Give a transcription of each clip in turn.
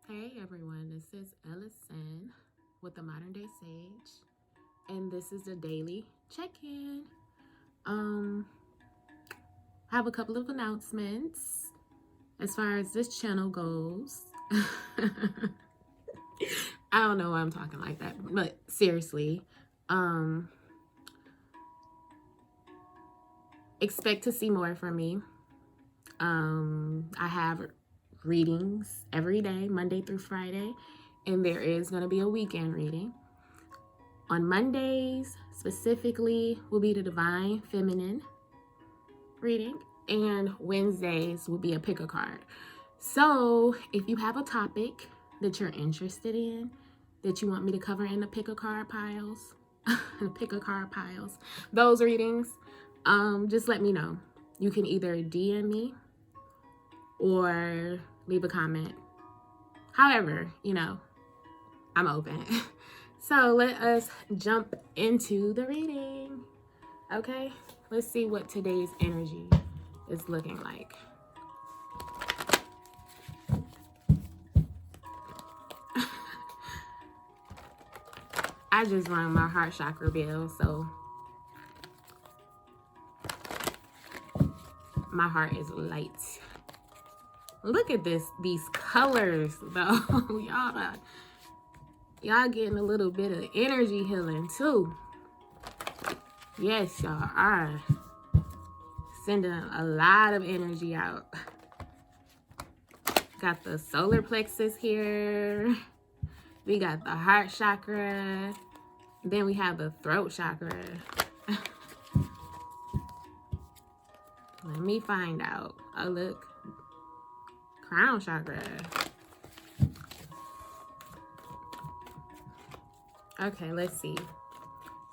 Hey everyone, this is Elocin with the Modern Day Sage, and this is a daily check-in. I have a couple of announcements as far as this channel goes. I don't know why I'm talking like that, but seriously, expect to see more from me. I have readings every day, Monday through Friday, and there is going to be a weekend reading. On Mondays, specifically, will be the Divine Feminine reading, and Wednesdays will be a pick a card. So if you have a topic that you're interested in, that you want me to cover in the pick a card piles, those readings, just let me know. You can either DM me or leave a comment. However, I'm open. So let us jump into the reading. Okay, let's see what today's energy is looking like. I just rang my heart chakra bell, so my heart is light. Look at these colors though. Y'all getting a little bit of energy healing too. Yes, y'all are sending a lot of energy out. Got the solar plexus here. We got the heart chakra. Then we have the throat chakra. Let me find out. Oh, look. Crown chakra. Okay, let's see.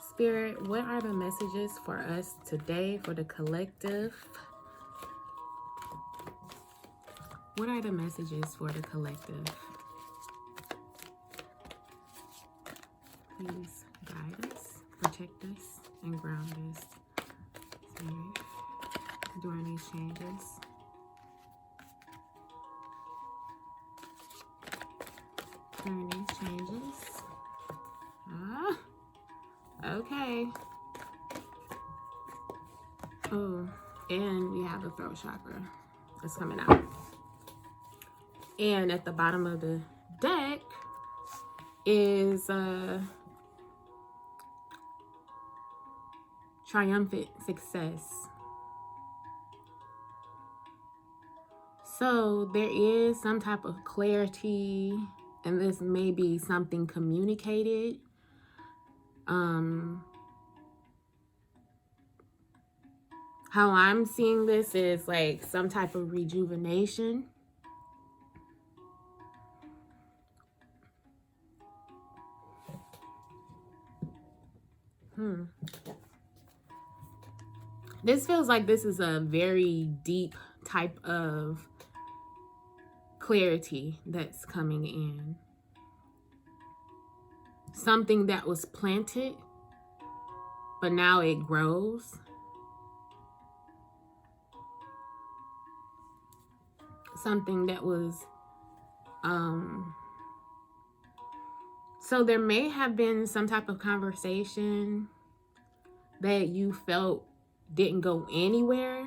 Spirit, what are the messages for us today for the collective? What are the messages for the collective? Please guide us, protect us, and ground us, Spirit, during these changes. During these changes. Okay. Oh, and we have the throat chakra that's coming out. And at the bottom of the deck is triumphant success. So there is some type of clarity, and this may be something communicated. How I'm seeing this is like some type of rejuvenation. This feels like this is a very deep type of clarity that's coming in. Something that was planted, but now it grows. Something that was, so there may have been some type of conversation that you felt didn't go anywhere,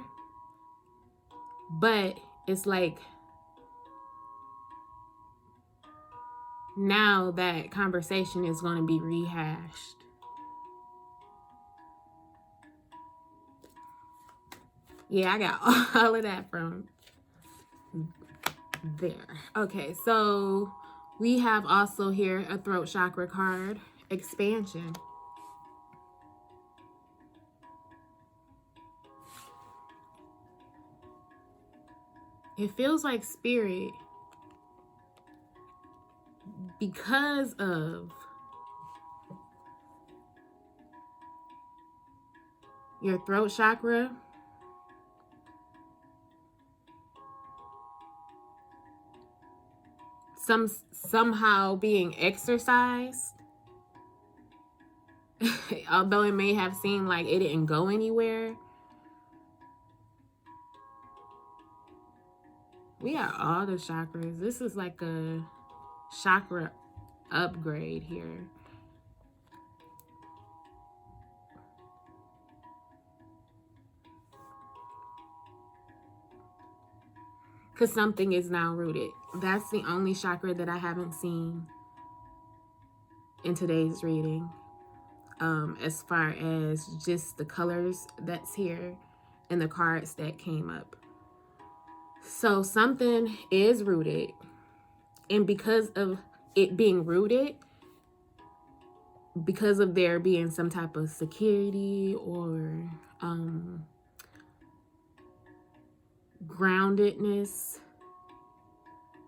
but it's like now that conversation is going to be rehashed. Yeah, I got all of that from there. Okay, so we have also here a throat chakra card, expansion. It feels like Spirit, because of your throat chakra, somehow being exercised, although it may have seemed like it didn't go anywhere. We got all the chakras. This is like a chakra upgrade here. Because something is now rooted. That's the only chakra that I haven't seen in today's reading. As far as just the colors that's here and the cards that came up. So something is rooted. And because of it being rooted, because of there being some type of security or groundedness,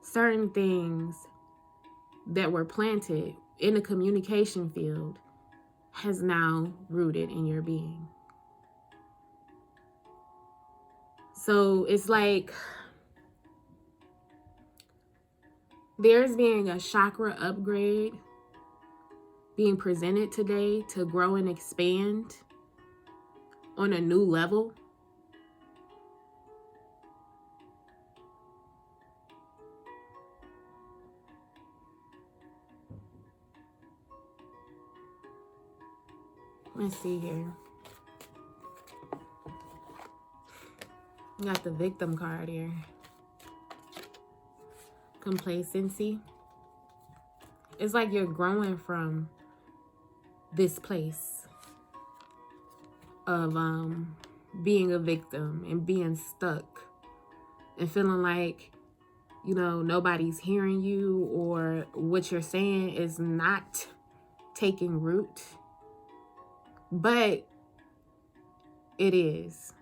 certain things that were planted in the communication field has now rooted in your being. So it's like there's being a chakra upgrade being presented today to grow and expand on a new level. Let's see here. You got the victim card here. Complacency. It's like you're growing from this place of being a victim and being stuck and feeling like, you know, nobody's hearing you or what you're saying is not taking root. But it is.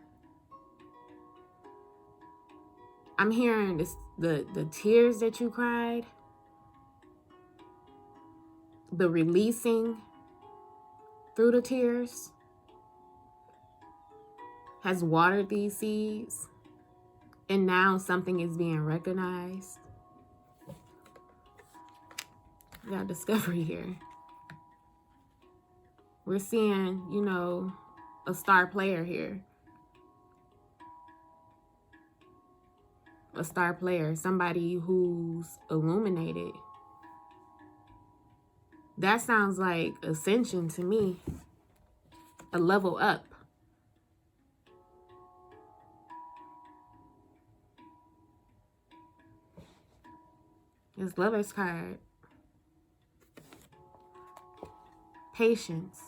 I'm hearing this, the tears that you cried, the releasing through the tears has watered these seeds, and now something is being recognized. We got discovery here. We're seeing, you know, a star player here. A star player, somebody who's illuminated. That sounds like ascension to me. A level up. This Lover's card. Patience.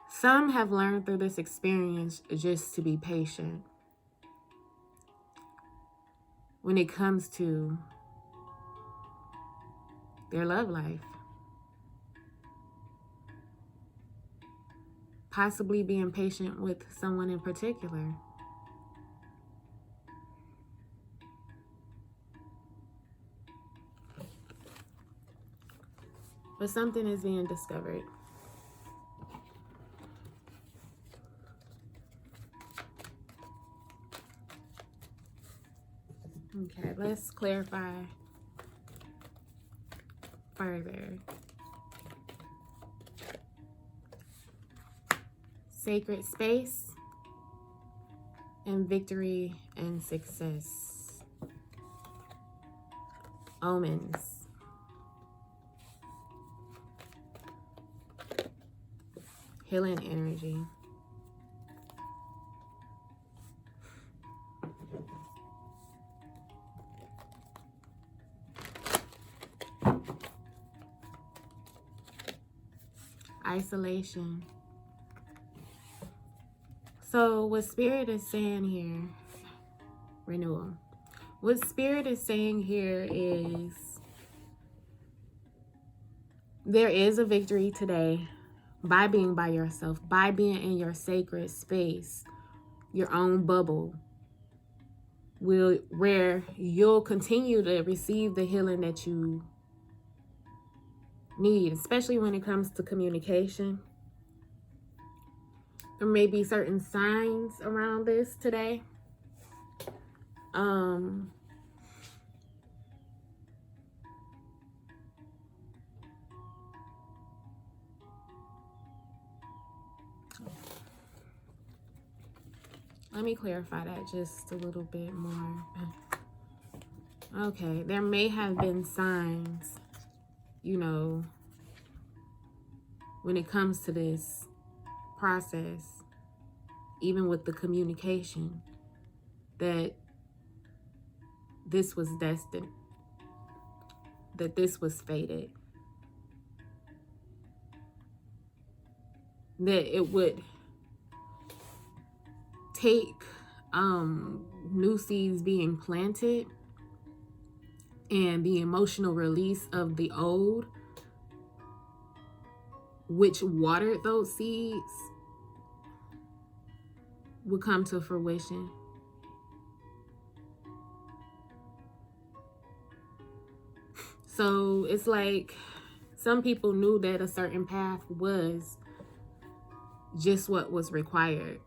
Some have learned through this experience just to be patient when it comes to their love life. Possibly being patient with someone in particular. But something is being discovered. Okay, let's clarify further. Sacred space and victory and success. Omens. Healing energy. Isolation. So what Spirit is saying here, renewal. What Spirit is saying here is there is a victory today by being by yourself, by being in your sacred space, your own bubble, where you'll continue to receive the healing that you need, especially when it comes to communication. There may be certain signs around this today. Let me clarify that just a little bit more. Okay, there may have been signs, you know, when it comes to this process, even with the communication, that this was destined, that this was fated, that it would take new seeds being planted and the emotional release of the old, which watered those seeds, would come to fruition. So it's like some people knew that a certain path was just what was required.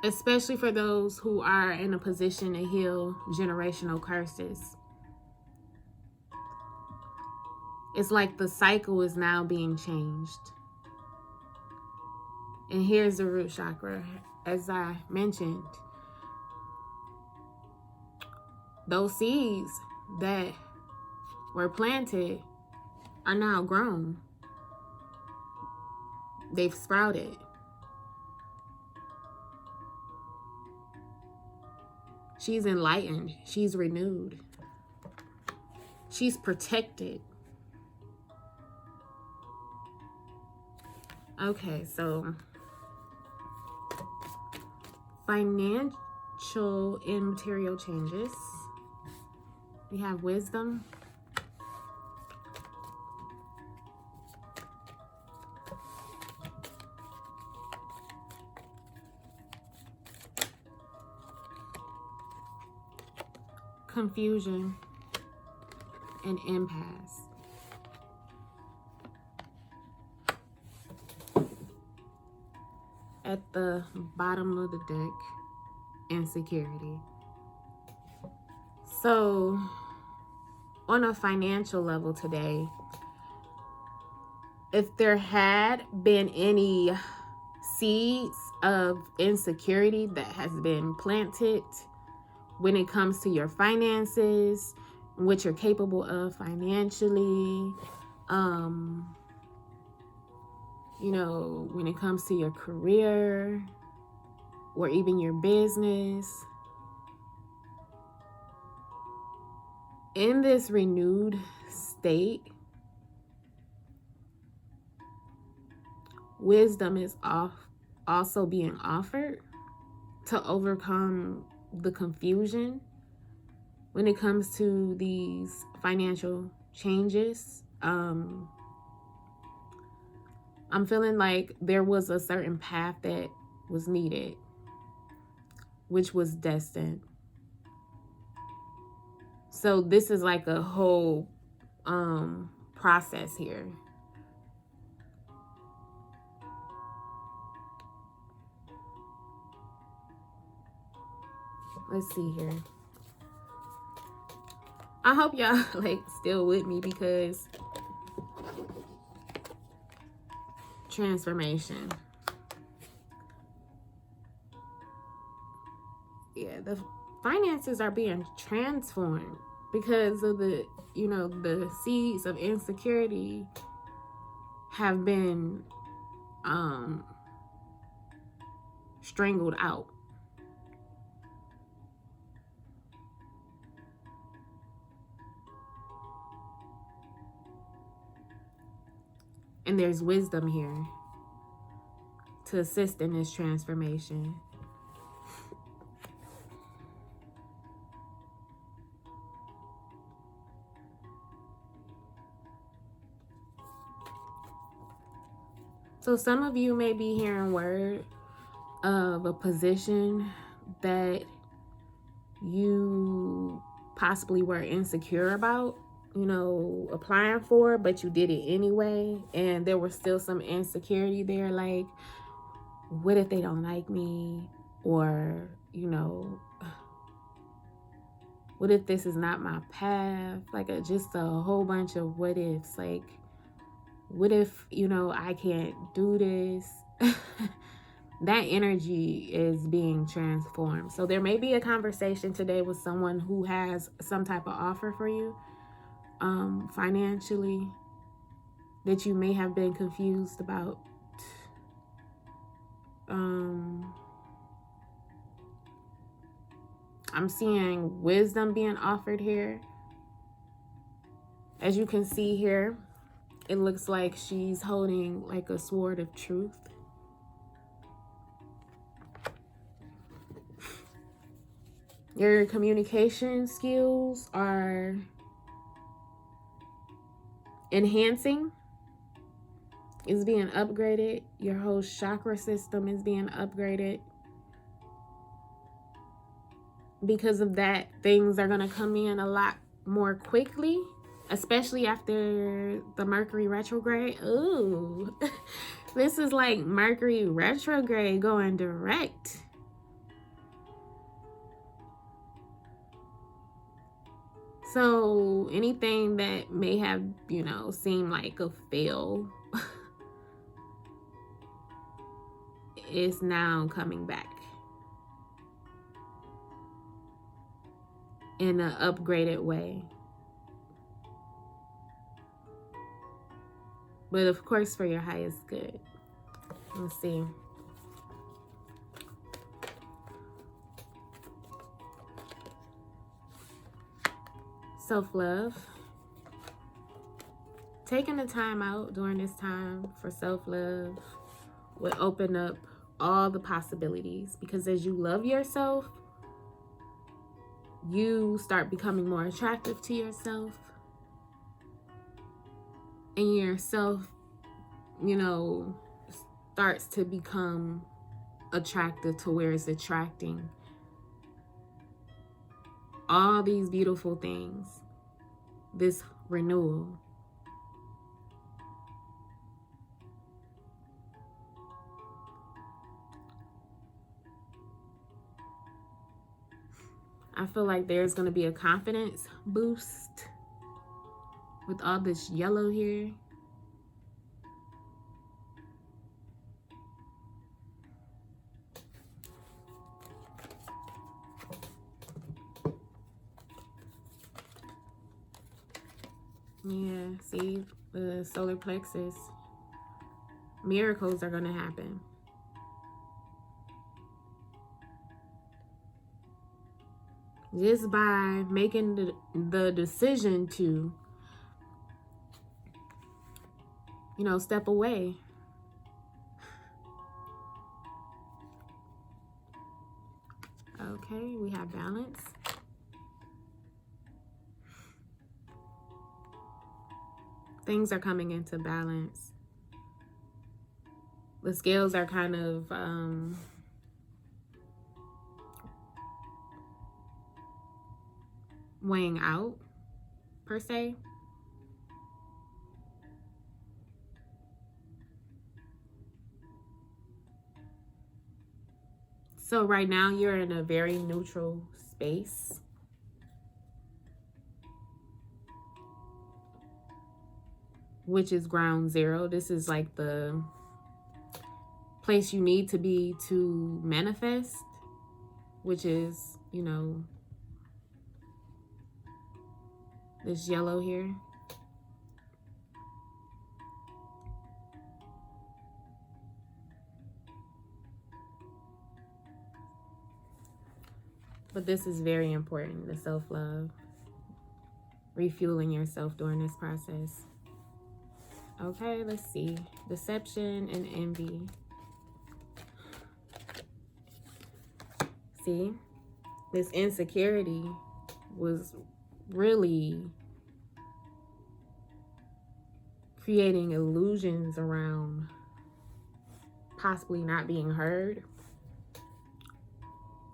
Especially for those who are in a position to heal generational curses. It's like the cycle is now being changed. And here's the root chakra. As I mentioned, those seeds that were planted are now grown. They've sprouted. She's enlightened. She's renewed. She's protected. Okay, so financial and material changes. We have wisdom. Confusion and impasse. At the bottom of the deck, insecurity. So, on a financial level today, if there had been any seeds of insecurity that has been planted when it comes to your finances, what you're capable of financially, you know, when it comes to your career or even your business, in this renewed state, wisdom is also being offered to overcome the confusion when it comes to these financial changes. I'm feeling like there was a certain path that was needed, which was destined. So this is like a whole process here. Let's see here. I hope y'all like still with me, because transformation. Yeah, the finances are being transformed because of the, you know, the seeds of insecurity have been strangled out. And there's wisdom here to assist in this transformation. So some of you may be hearing word of a position that you possibly were insecure about, you know, applying for, but you did it anyway, and there was still some insecurity there, like, what if they don't like me? Or, you know, what if this is not my path? Like just a whole bunch of what ifs. Like, What if, I can't do this? That energy is being transformed. So there may be a conversation today with someone who has some type of offer for you, financially, that you may have been confused about. I'm seeing wisdom being offered here. As you can see here, it looks like she's holding like a sword of truth. Your communication skills are enhancing, is being upgraded. Your whole chakra system is being upgraded. Because of that, things are going to come in a lot more quickly, especially after the Mercury retrograde. Ooh, this is like Mercury retrograde going direct. So anything that may have, seemed like a fail is now coming back in an upgraded way. But of course, for your highest good. Let's see. Self-love. Taking the time out during this time for self-love will open up all the possibilities, because as you love yourself, you start becoming more attractive to yourself, and yourself, starts to become attractive to where it's attracting all these beautiful things, this renewal. I feel like there's going to be a confidence boost with all this yellow here. Yeah, see, the solar plexus. Miracles are going to happen. Just by making the decision to, step away. Okay, we have balance. Things are coming into balance. The scales are kind of weighing out, per se. So right now you're in a very neutral space. Which is ground zero. This is like the place you need to be to manifest, which is, this yellow here. But this is very important, the self-love. Refueling yourself during this process. Okay, let's see. Deception and envy. See, this insecurity was really creating illusions around possibly not being heard,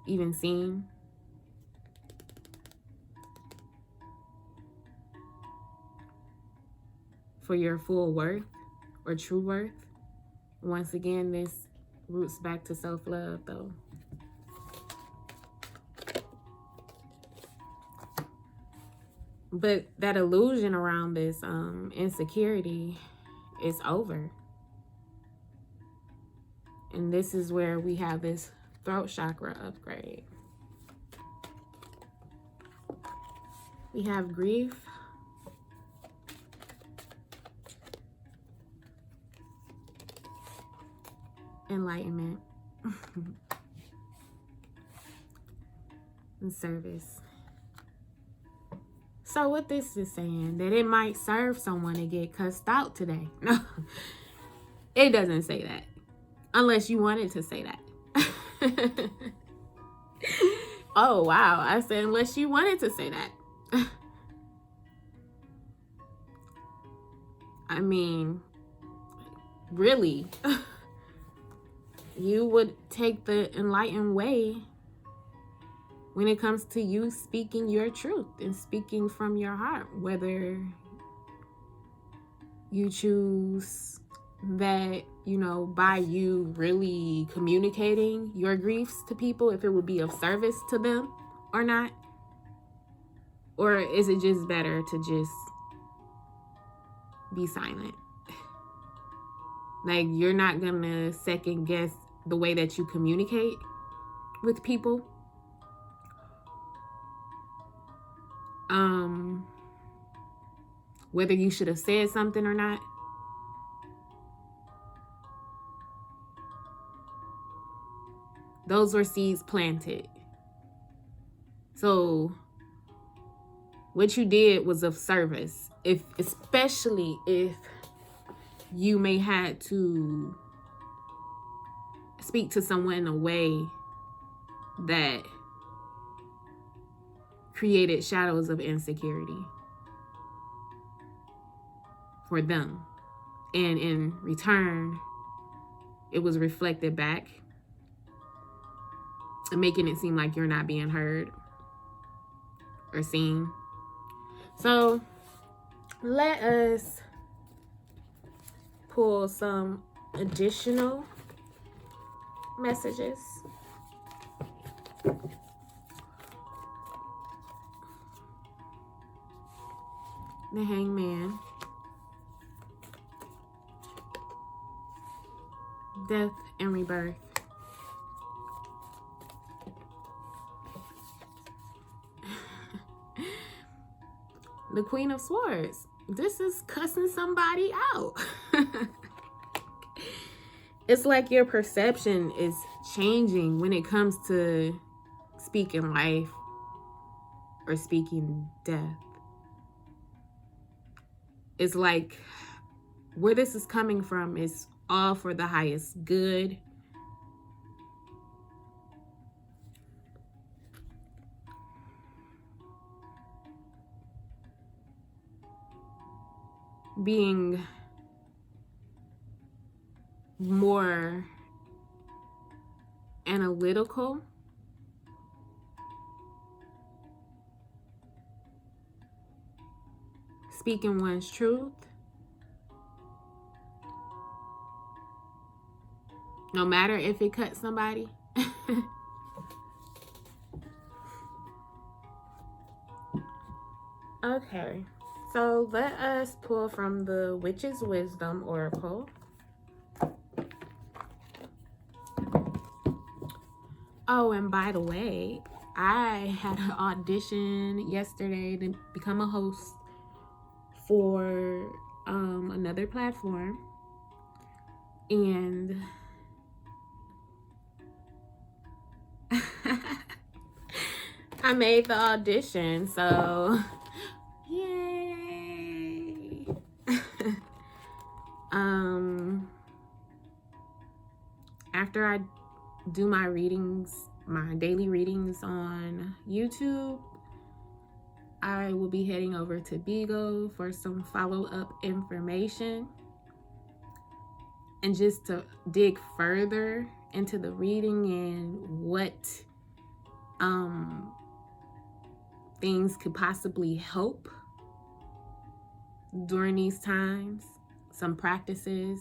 even seen. For your full worth or true worth. Once again, this roots back to self-love, though. But that illusion around this insecurity It's over. And this is where we have this throat chakra upgrade. We have grief, enlightenment, and service. So what this is saying, that it might serve someone to get cussed out today. No, it doesn't say that. Unless you wanted to say that. Oh, wow. I said unless you wanted to say that. I mean, really, you would take the enlightened way when it comes to you speaking your truth and speaking from your heart, whether you choose that, you know, by you really communicating your griefs to people, if it would be of service to them or not. Or is it just better to just be silent? Like, you're not gonna second guess the way that you communicate with people. Whether you should have said something or not. Those were seeds planted. So what you did was of service. Especially if you may had to speak to someone in a way that created shadows of insecurity for them. And in return, it was reflected back and making it seem like you're not being heard or seen. So let us pull some additional messages. The Hangman. Death and rebirth. The Queen of Swords. This is cussing somebody out. It's like your perception is changing when it comes to speaking life or speaking death. It's like where this is coming from is all for the highest good. Being more analytical. Speaking one's truth. No matter if it cuts somebody. Okay. So let us pull from the Witch's Wisdom Oracle. Oh, and by the way, I had an audition yesterday to become a host for another platform. And I made the audition, so yay. After I do my readings, my daily readings on YouTube, I will be heading over to Bigo for some follow-up information and just to dig further into the reading and what things could possibly help during these times. Some practices,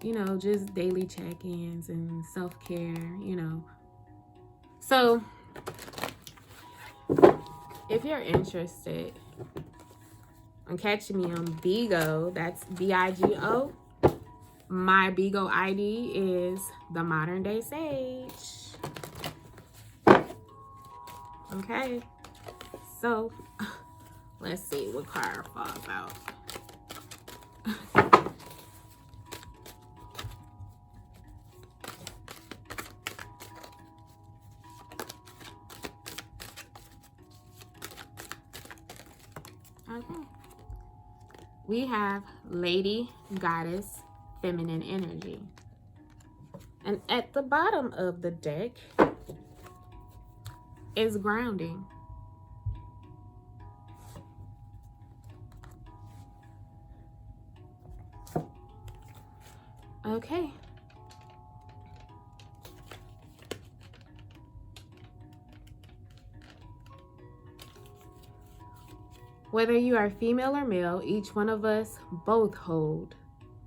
you know, just daily check-ins and self-care, you know. So if you're interested, And catch me on Bigo. That's BIGO. My Bigo ID is the Modern Day Sage. Okay. So, let's see what card falls out. Okay. We have Lady Goddess Feminine Energy. And at the bottom of the deck is grounding. Okay. Whether you are female or male, each one of us both hold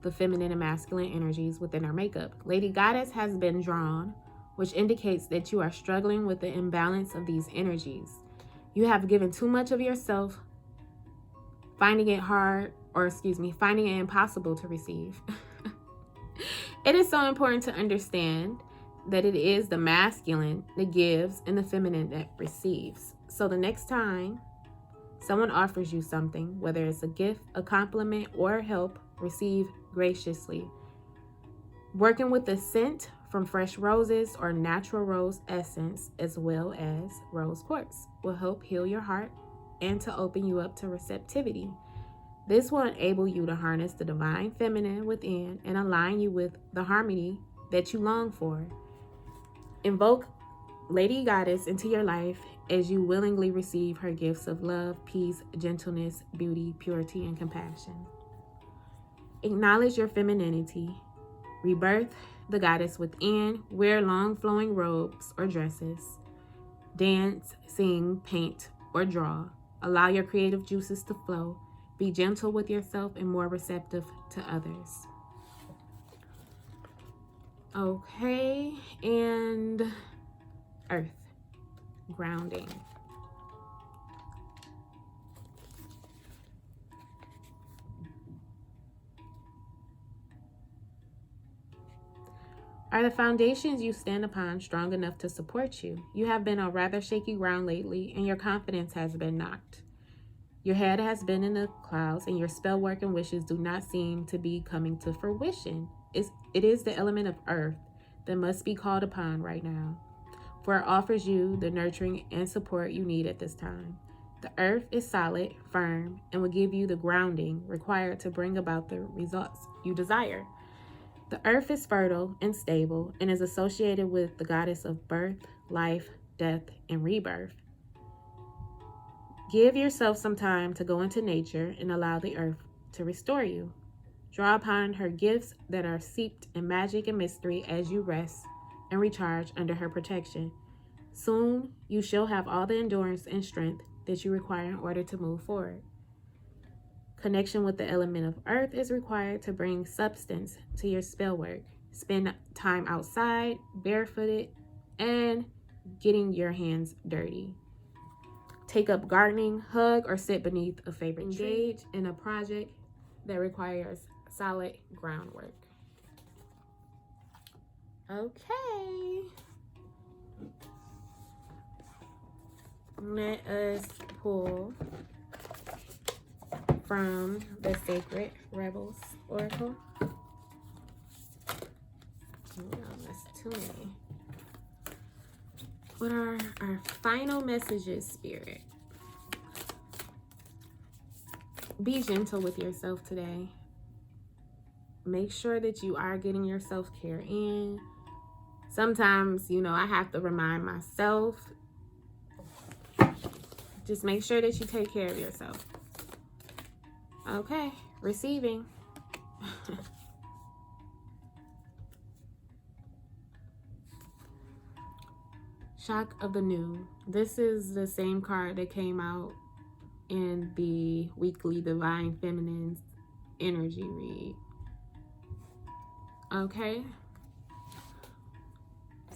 the feminine and masculine energies within our makeup. Lady Goddess has been drawn, which indicates that you are struggling with the imbalance of these energies. You have given too much of yourself, finding it impossible to receive. It is so important to understand that it is the masculine that gives and the feminine that receives. So the next time someone offers you something, whether it's a gift, a compliment, or help, receive graciously. Working with the scent from fresh roses or natural rose essence, as well as rose quartz, will help heal your heart and to open you up to receptivity. This will enable you to harness the divine feminine within and align you with the harmony that you long for. Invoke Lady Goddess into your life as you willingly receive her gifts of love, peace, gentleness, beauty, purity, and compassion. Acknowledge your femininity. Rebirth the goddess within. Wear long flowing robes or dresses. Dance, sing, paint, or draw. Allow your creative juices to flow. Be gentle with yourself and more receptive to others. Okay, and earth, grounding. Are the foundations you stand upon strong enough to support you? You have been on rather shaky ground lately, and your confidence has been knocked. Your head has been in the clouds, and your spell work and wishes do not seem to be coming to fruition. It is the element of earth that must be called upon right now, for it offers you the nurturing and support you need at this time. The earth is solid, firm, and will give you the grounding required to bring about the results you desire. The earth is fertile and stable and is associated with the goddess of birth, life, death, and rebirth. Give yourself some time to go into nature and allow the earth to restore you. Draw upon her gifts that are steeped in magic and mystery as you rest and recharge under her protection. Soon, you shall have all the endurance and strength that you require in order to move forward. Connection with the element of earth is required to bring substance to your spell work. Spend time outside, barefooted, and getting your hands dirty. Take up gardening, hug, or sit beneath a favorite tree. Engage in a project that requires solid groundwork. Okay. Let us pull from the Sacred Rebels Oracle. That's too many. What are our final messages, Spirit? Be gentle with yourself today. Make sure that you are getting your self-care in. Sometimes, I have to remind myself. Just make sure that you take care of yourself. Okay, receiving. Shock of the New. This is the same card that came out in the weekly Divine Feminine Energy read. Okay.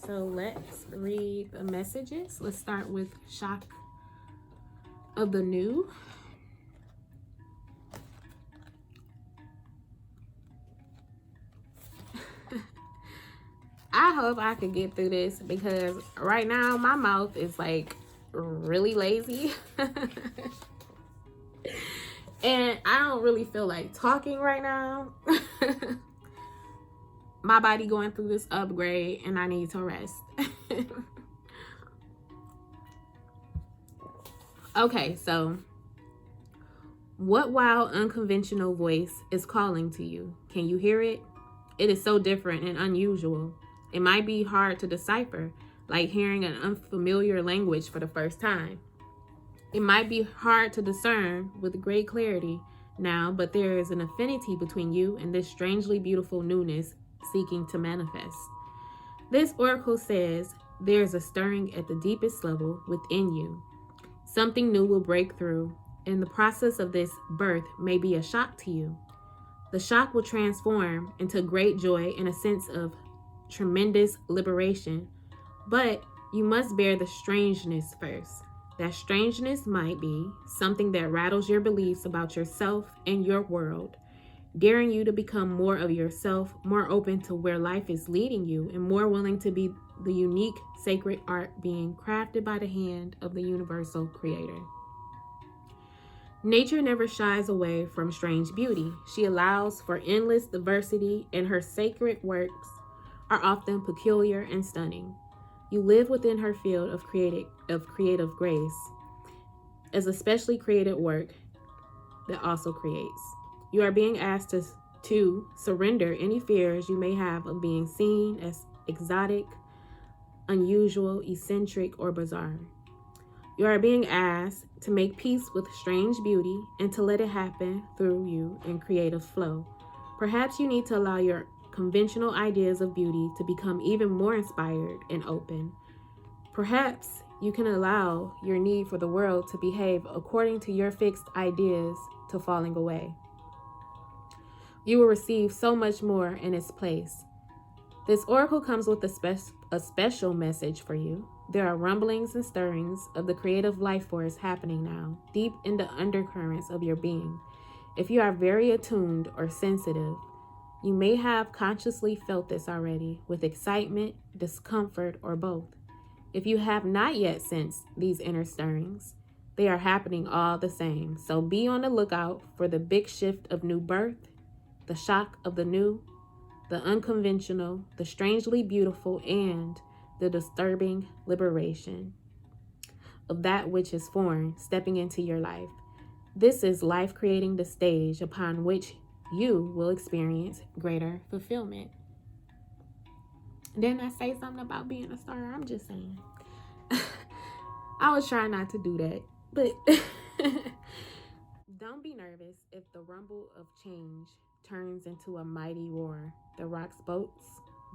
So let's read the messages. Let's start with Shock of the New. I hope I could get through this because right now my mouth is like really lazy. And I don't really feel like talking right now. My body going through this upgrade and I need to rest. Okay, so what wild unconventional voice is calling to you? Can you hear it? It is so different and unusual. It might be hard to decipher, like hearing an unfamiliar language for the first time. It might be hard to discern with great clarity now, but there is an affinity between you and this strangely beautiful newness seeking to manifest. This oracle says there is a stirring at the deepest level within you. Something new will break through, and the process of this birth may be a shock to you. The shock will transform into great joy and a sense of tremendous liberation, but you must bear the strangeness first. That strangeness might be something that rattles your beliefs about yourself and your world, daring you to become more of yourself, more open to where life is leading you, and more willing to be the unique, sacred art being crafted by the hand of the universal creator. Nature never shies away from strange beauty. She allows for endless diversity, and her sacred works are often peculiar and stunning. You live within her field of creative grace, as a specially created work that also creates. You are being asked to surrender any fears you may have of being seen as exotic, unusual, eccentric, or bizarre. You are being asked to make peace with strange beauty and to let it happen through you in creative flow. Perhaps you need to allow your conventional ideas of beauty to become even more inspired and open. Perhaps you can allow your need for the world to behave according to your fixed ideas to falling away. You will receive so much more in its place. This oracle comes with a special message for you. There are rumblings and stirrings of the creative life force happening now, deep in the undercurrents of your being. If you are very attuned or sensitive, you may have consciously felt this already, with excitement, discomfort, or both. If you have not yet sensed these inner stirrings, they are happening all the same. So be on the lookout for the big shift of new birth, the shock of the new, the unconventional, the strangely beautiful, and the disturbing liberation of that which is foreign stepping into your life. This is life creating the stage upon which you will experience greater fulfillment. Didn't I say something about being a star? I'm just saying. I was trying not to do that, but don't be nervous if the rumble of change turns into a mighty roar. The rock's boats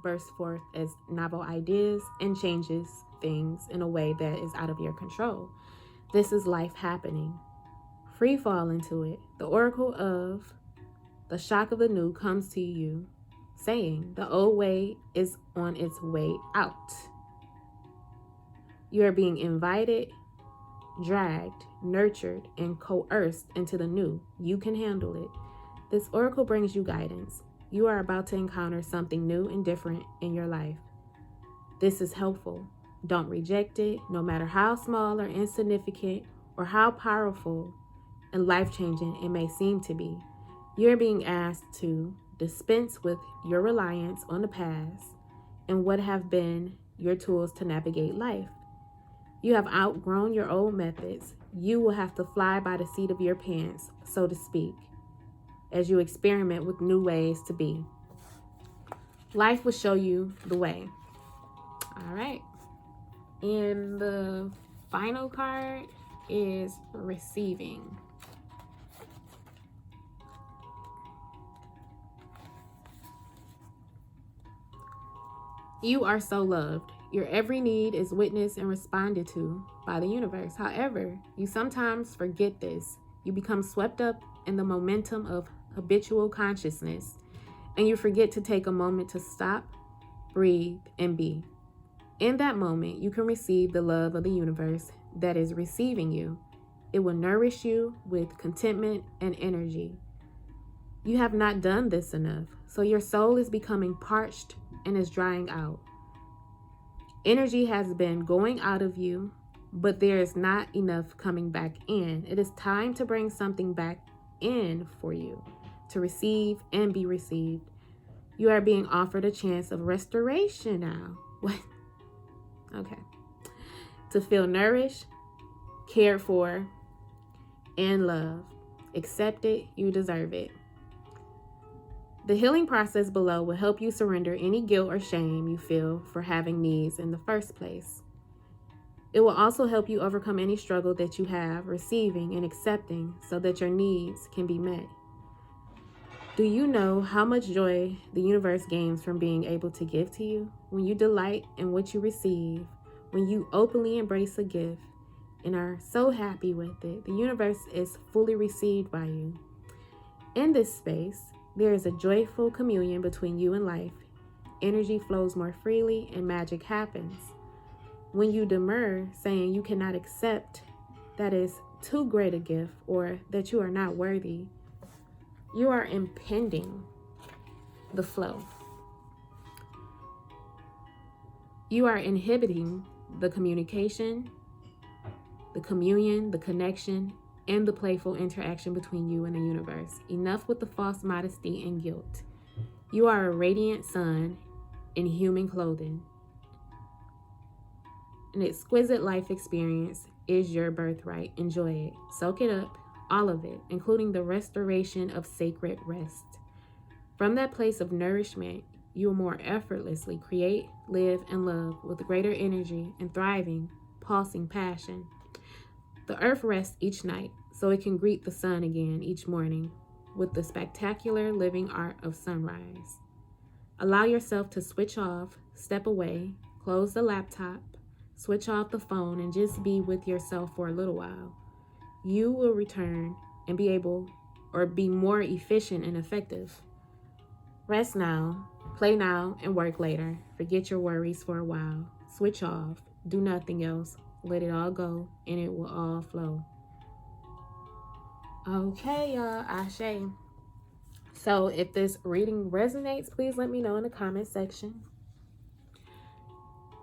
burst forth as novel ideas and changes things in a way that is out of your control. This is life happening. Free fall into it. The oracle of the shock of the new comes to you, saying the old way is on its way out. You are being invited, dragged, nurtured, and coerced into the new. You can handle it. This oracle brings you guidance. You are about to encounter something new and different in your life. This is helpful. Don't reject it, no matter how small or insignificant or how powerful and life-changing it may seem to be. You're being asked to dispense with your reliance on the past and what have been your tools to navigate life. You have outgrown your old methods. You will have to fly by the seat of your pants, so to speak, as you experiment with new ways to be. Life will show you the way. All right. And the final card is receiving. You are so loved. Your every need is witnessed and responded to by the universe. However, you sometimes forget this. You become swept up in the momentum of habitual consciousness, and you forget to take a moment to stop, breathe, and be. In that moment, you can receive the love of the universe that is receiving you. It will nourish you with contentment and energy. You have not done this enough, so your soul is becoming parched and is drying out. Energy has been going out of you, but there is not enough coming back in. It is time to bring something back in for you to receive and be received. You are being offered a chance of restoration now. What? Okay. To feel nourished, cared for, and loved. Accept it. You deserve it. The healing process below will help you surrender any guilt or shame you feel for having needs in the first place. It will also help you overcome any struggle that you have receiving and accepting so that your needs can be met. Do you know how much joy the universe gains from being able to give to you? When you delight in what you receive, when you openly embrace a gift and are so happy with it, the universe is fully received by you. In this space, there is a joyful communion between you and life. Energy flows more freely and magic happens. When you demur, saying you cannot accept that is too great a gift or that you are not worthy, you are impeding the flow. You are inhibiting the communication, the communion, the connection, and the playful interaction between you and the universe. Enough with the false modesty and guilt. You are a radiant sun in human clothing. An exquisite life experience is your birthright. Enjoy it. Soak it up, all of it, including the restoration of sacred rest. From that place of nourishment, you will more effortlessly create, live, and love with greater energy and thriving, pulsing passion. The earth rests each night, so it can greet the sun again each morning with the spectacular living art of sunrise. Allow yourself to switch off, step away, close the laptop, switch off the phone, and just be with yourself for a little while. You will return and be more efficient and effective. Rest now, play now, and work later. Forget your worries for a while. Switch off, do nothing else. Let it all go, and it will all flow. Okay, y'all, Ashe. So if this reading resonates, please let me know in the comment section.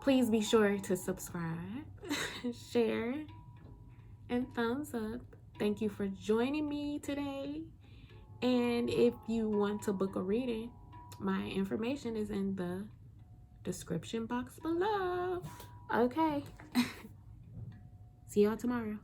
Please be sure to subscribe, share, and thumbs up. Thank you for joining me today. And if you want to book a reading, my information is in the description box below. Okay. See y'all tomorrow.